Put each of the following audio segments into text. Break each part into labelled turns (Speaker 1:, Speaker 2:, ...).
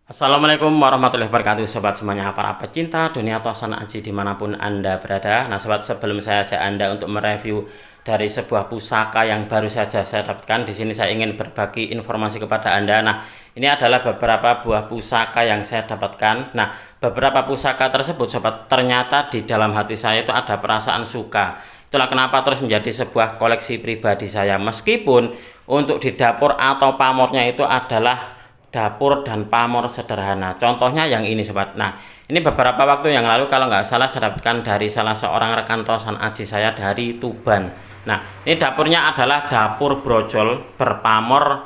Speaker 1: Assalamualaikum warahmatullahi wabarakatuh, sobat semuanya, para pecinta dunia tosan aji dimanapun Anda berada. Nah sobat, sebelum saya ajak Anda untuk mereview dari sebuah pusaka yang baru saja saya dapatkan, di sini saya ingin berbagi informasi kepada Anda. Nah, ini adalah beberapa buah pusaka yang saya dapatkan. Nah, beberapa pusaka tersebut sobat, ternyata di dalam hati saya itu ada perasaan suka. Itulah kenapa terus menjadi sebuah koleksi pribadi saya, meskipun untuk di dapur atau pamornya itu adalah dapur dan pamor sederhana. Contohnya yang ini sobat. Nah, ini beberapa waktu yang lalu kalau nggak salah saya dapatkan dari salah seorang rekan tosan aji saya dari Tuban. Nah, ini dapurnya adalah dapur brojol berpamor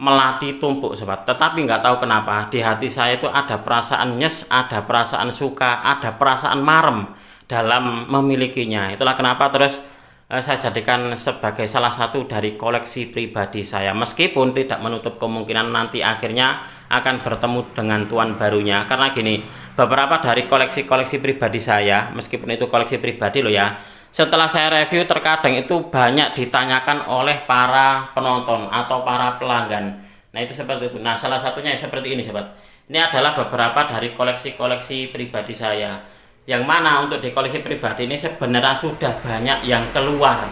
Speaker 1: melati tumpuk sobat. Tetapi nggak tahu kenapa di hati saya itu ada perasaan nyes, ada perasaan suka, ada perasaan marem dalam memilikinya. Itulah kenapa terus saya jadikan sebagai salah satu dari koleksi pribadi saya, meskipun tidak menutup kemungkinan nanti akhirnya akan bertemu dengan tuan barunya. Karena gini, beberapa dari koleksi-koleksi pribadi saya, meskipun itu koleksi pribadi loh ya, setelah saya review terkadang itu banyak ditanyakan oleh para penonton atau para pelanggan. Nah itu seperti itu. Nah salah satunya seperti ini sobat. Ini adalah beberapa dari koleksi-koleksi pribadi saya, yang mana untuk di koleksi pribadi ini sebenarnya sudah banyak yang keluar.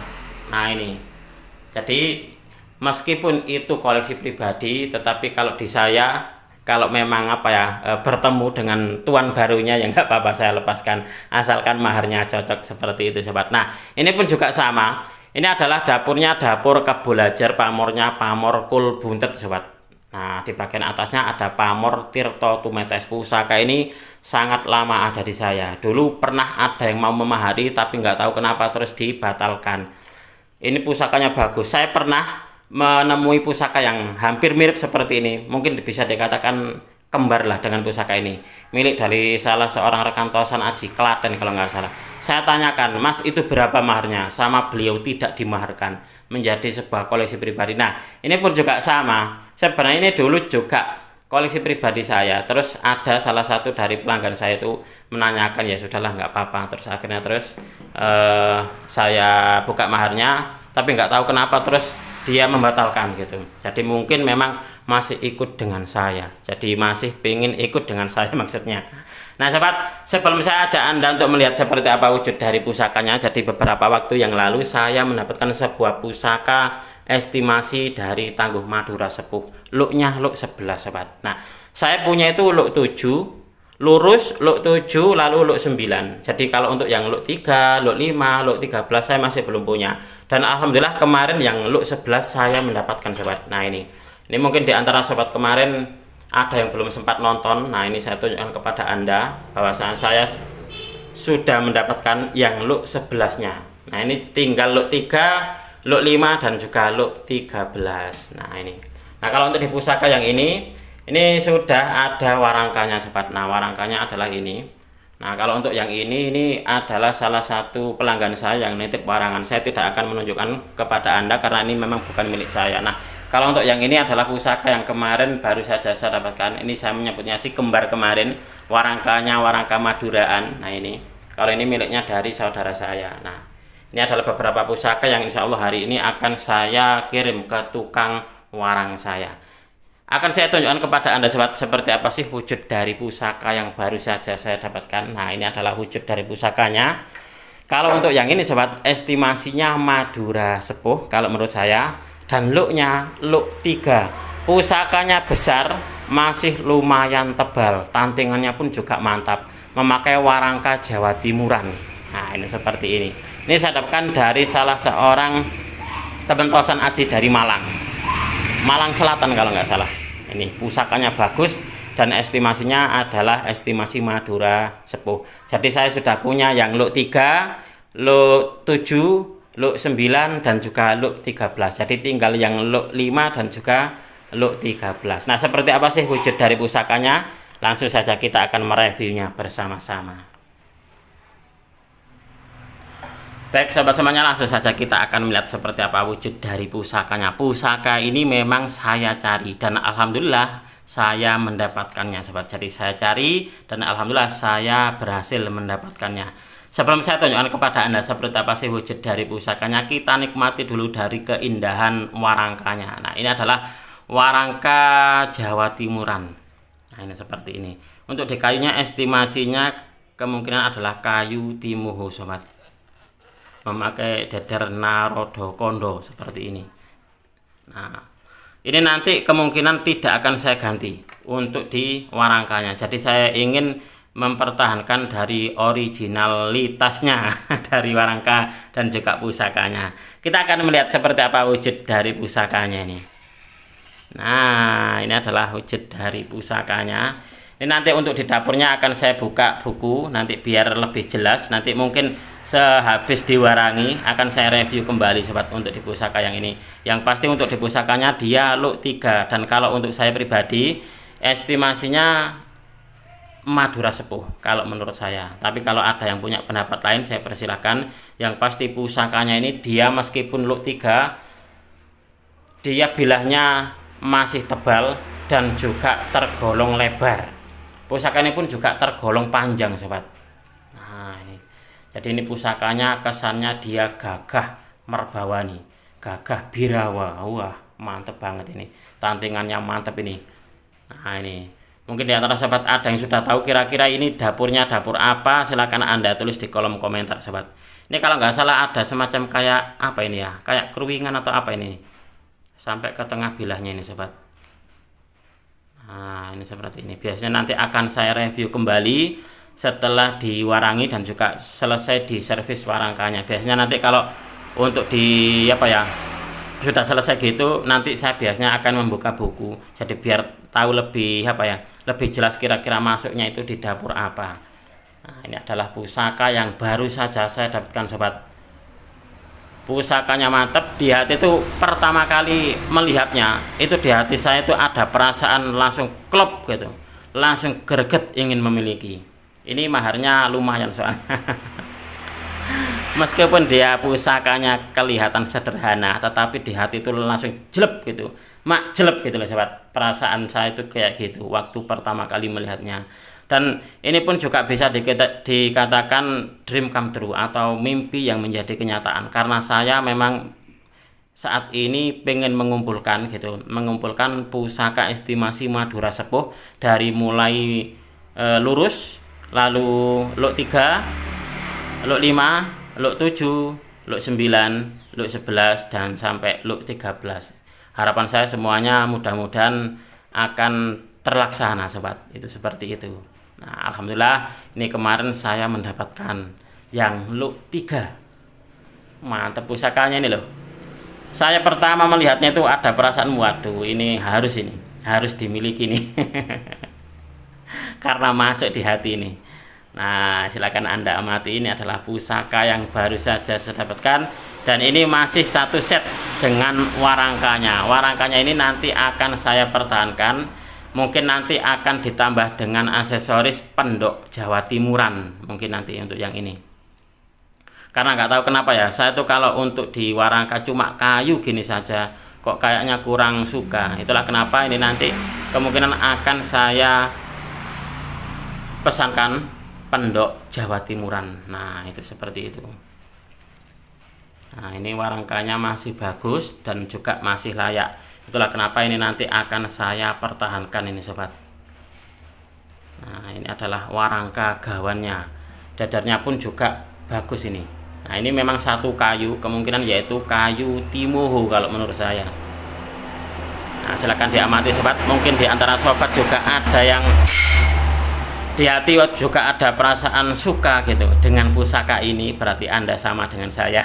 Speaker 1: Nah ini, jadi meskipun itu koleksi pribadi, tetapi kalau di saya, kalau memang bertemu dengan tuan barunya ya nggak apa-apa, saya lepaskan asalkan maharnya cocok, seperti itu sobat. Nah ini pun juga sama, ini adalah dapurnya dapur Kebulajar, pamornya pamor Kul Buntet sobat. Nah, di bagian atasnya ada pamor Tirto Tumetes. Pusaka ini sangat lama ada di saya. Dulu pernah ada yang mau memahari, tapi nggak tahu kenapa terus dibatalkan. Ini pusakanya bagus. Saya pernah menemui pusaka yang hampir mirip seperti ini. Mungkin bisa dikatakan kembar lah dengan pusaka ini. Milik dari salah seorang rekan tosan aji Klaten kalau nggak salah. Saya tanyakan, Mas itu berapa maharnya? Sama beliau tidak dimaharkan. Menjadi sebuah koleksi pribadi. Nah, ini pun juga sama. Sebenarnya ini dulu juga koleksi pribadi saya. Terus ada salah satu dari pelanggan saya itu menanyakan, ya sudahlah nggak apa-apa. Terus akhirnya saya buka maharnya, tapi nggak tahu kenapa terus dia membatalkan gitu. Jadi mungkin memang masih ikut dengan saya. Jadi masih pengen ikut dengan saya maksudnya. Nah sobat, sebelum saya ajak Anda untuk melihat seperti apa wujud dari pusakanya, jadi beberapa waktu yang lalu saya mendapatkan sebuah pusaka estimasi dari Tangguh Madura Sepuh. Looknya look 11 sobat. Nah saya punya itu look 7 lurus, look 7 lalu look 9. Jadi kalau untuk yang look 3, look 5, look 13 saya masih belum punya. Dan alhamdulillah kemarin yang look 11 saya mendapatkan sobat. Nah ini mungkin di antara sobat kemarin ada yang belum sempat nonton. Nah ini saya tunjukkan kepada Anda bahwasanya saya sudah mendapatkan yang look 11-nya. Nah ini tinggal look 3, look 5 dan juga look 13. Nah ini. Nah kalau untuk di pusaka yang ini sudah ada warangkanya sobat. Nah warangkanya adalah ini. Nah kalau untuk yang ini adalah salah satu pelanggan saya yang nitip warangan. Saya tidak akan menunjukkan kepada Anda karena ini memang bukan milik saya. Nah kalau untuk yang ini adalah pusaka yang kemarin baru saja saya dapatkan. Ini saya menyebutnya si kembar kemarin. Warangkanya warangka Maduraan. Nah ini, kalau ini miliknya dari saudara saya. Nah ini adalah beberapa pusaka yang insya Allah hari ini akan saya kirim ke tukang warang saya. Akan saya tunjukkan kepada Anda sobat seperti apa sih wujud dari pusaka yang baru saja saya dapatkan. Nah ini adalah wujud dari pusakanya. Kalau untuk yang ini sobat, estimasinya Madura Sepuh kalau menurut saya. Dan looknya look 3. Pusakanya besar, masih lumayan tebal, tantingannya pun juga mantap, memakai warangka Jawa Timuran. Nah ini seperti ini. Ini saya dapatkan dari salah seorang teman tosan aji dari Malang Selatan kalau nggak salah. Ini pusakanya bagus dan estimasinya adalah estimasi Madura Sepuh. Jadi saya sudah punya yang look 3, look 7, look 9 dan juga look 13. Jadi tinggal yang look 5 dan juga look 13. Nah seperti apa sih wujud dari pusakanya? Langsung saja kita akan mereviewnya bersama-sama. Baik sahabat semuanya, langsung saja kita akan melihat seperti apa wujud dari pusakanya. Pusaka ini memang saya cari dan alhamdulillah saya mendapatkannya sobat. Jadi saya cari dan alhamdulillah saya berhasil mendapatkannya. Sebelum saya tunjukkan kepada Anda seperti apa sih wujud dari pusakanya, kita nikmati dulu dari keindahan warangkanya. Nah ini adalah warangka Jawa Timuran. Nah, ini seperti ini. Untuk di kayunya estimasinya kemungkinan adalah kayu timuhu sobat, memakai deder narodo kondo seperti ini. Nah, ini nanti kemungkinan tidak akan saya ganti untuk di warangkanya. Jadi saya ingin mempertahankan dari originalitasnya dari warangka dan juga pusakanya. Kita akan melihat seperti apa wujud dari pusakanya ini. Nah, ini adalah wujud dari pusakanya. Ini nanti untuk di dapurnya akan saya buka buku nanti biar lebih jelas. Nanti mungkin sehabis diwarangi akan saya review kembali sobat untuk di pusaka yang ini. Yang pasti untuk di pusakanya dia Luk 3, dan kalau untuk saya pribadi estimasinya Madura Sepuh kalau menurut saya. Tapi kalau ada yang punya pendapat lain saya persilahkan. Yang pasti pusakanya ini dia meskipun Luk 3, dia bilahnya masih tebal dan juga tergolong lebar. Pusaka ini pun juga tergolong panjang sobat. Nah ini, jadi ini pusakanya kesannya dia gagah merbawani, gagah birawa. Wah mantep banget ini, tantingannya mantep ini. Nah ini, mungkin di antara sobat ada yang sudah tahu kira-kira ini dapurnya dapur apa, silahkan Anda tulis di kolom komentar sobat. Ini kalau nggak salah ada semacam kayak apa ini ya, kayak keruingan atau apa ini, sampai ke tengah bilahnya ini sobat. Nah ini seperti ini. Biasanya nanti akan saya review kembali setelah diwarangi dan juga selesai di servis warangkanya. Biasanya nanti kalau untuk di apa ya, sudah selesai gitu, nanti saya biasanya akan membuka buku, jadi biar tahu lebih apa ya, lebih jelas kira-kira masuknya itu di dapur apa. Nah ini adalah pusaka yang baru saja saya dapatkan sobat. Pusakanya mantap, di hati itu pertama kali melihatnya itu di hati saya itu ada perasaan langsung klop gitu, langsung greget ingin memiliki. Ini maharnya lumayan soalnya. Meskipun dia pusakanya kelihatan sederhana, tetapi di hati itu langsung jelek gitu, mak jelek gitu loh sobat. Perasaan saya itu kayak gitu waktu pertama kali melihatnya. Dan ini pun juga bisa dikatakan dream come true atau mimpi yang menjadi kenyataan, karena saya memang saat ini pengen mengumpulkan gitu, mengumpulkan pusaka estimasi Madura Sepuh dari mulai lurus, lalu Luk 3, Luk 5, Luk 7, Luk 9, Luk 11 dan sampai Luk 13. Harapan saya semuanya mudah-mudahan akan terlaksana sobat, itu seperti itu. Nah alhamdulillah ini kemarin saya mendapatkan yang Luk 3. Mantap pusakanya ini loh. Saya pertama melihatnya itu ada perasaan waduh ini harus dimiliki nih. Karena masuk di hati ini. Nah silakan Anda amati, ini adalah pusaka yang baru saja saya dapatkan, dan ini masih satu set dengan warangkanya. Warangkanya ini nanti akan saya pertahankan. Mungkin nanti akan ditambah dengan aksesoris pendok Jawa Timuran mungkin nanti untuk yang ini. Karena nggak tahu kenapa ya, saya tuh kalau untuk di warangka cuma kayu gini saja kok kayaknya kurang suka. Itulah kenapa ini nanti kemungkinan akan saya pesankan pendok Jawa Timuran. Nah itu seperti itu. Nah ini warangkanya masih bagus dan juga masih layak. Itulah kenapa ini nanti akan saya pertahankan ini sobat. Nah ini adalah warangka gawannya, dadarnya pun juga bagus ini. Nah ini memang satu kayu, kemungkinan yaitu kayu timuhu kalau menurut saya. Nah silahkan diamati sobat. Mungkin di antara sobat juga ada yang di hati juga ada perasaan suka gitu dengan pusaka ini, berarti Anda sama dengan saya.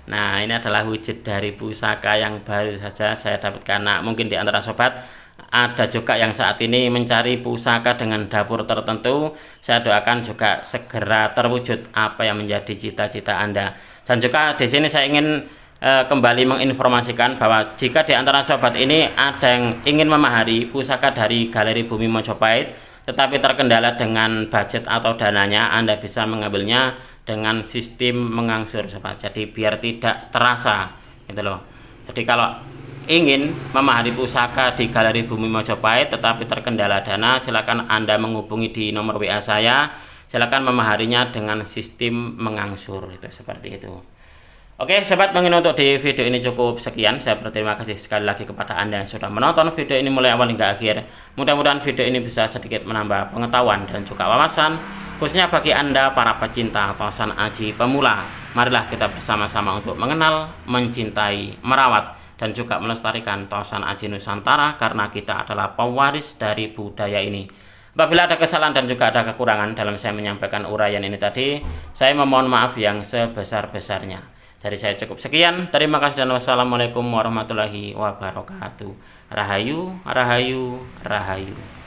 Speaker 1: Nah ini adalah wujud dari pusaka yang baru saja saya dapatkan. Nah mungkin di antara sobat ada juga yang saat ini mencari pusaka dengan dapur tertentu. Saya doakan juga segera terwujud apa yang menjadi cita-cita Anda. Dan juga di sini saya ingin kembali menginformasikan bahwa jika di antara sobat ini ada yang ingin memahari pusaka dari Galeri Bumi Mojopahit, tetapi terkendala dengan budget atau dananya, Anda bisa mengambilnya dengan sistem mengangsur sobat. Jadi biar tidak terasa gitu loh. Jadi kalau ingin memahari pusaka di Galeri Bumi Mojopahit tetapi terkendala dana, silakan Anda menghubungi di nomor WA saya. Silakan memaharinya dengan sistem mengangsur, itu seperti itu. Oke sobat, mungkin untuk di video ini cukup sekian. Saya berterima kasih sekali lagi kepada Anda yang sudah menonton video ini mulai awal hingga akhir. Mudah-mudahan video ini bisa sedikit menambah pengetahuan dan juga wawasan, khususnya bagi Anda para pecinta tosan aji pemula. Marilah kita bersama-sama untuk mengenal, mencintai, merawat, dan juga melestarikan tosan aji Nusantara, karena kita adalah pewaris dari budaya ini. Apabila ada kesalahan dan juga ada kekurangan dalam saya menyampaikan uraian ini tadi, saya memohon maaf yang sebesar-besarnya. Dari saya cukup sekian. Terima kasih dan wassalamualaikum warahmatullahi wabarakatuh. Rahayu, rahayu, rahayu.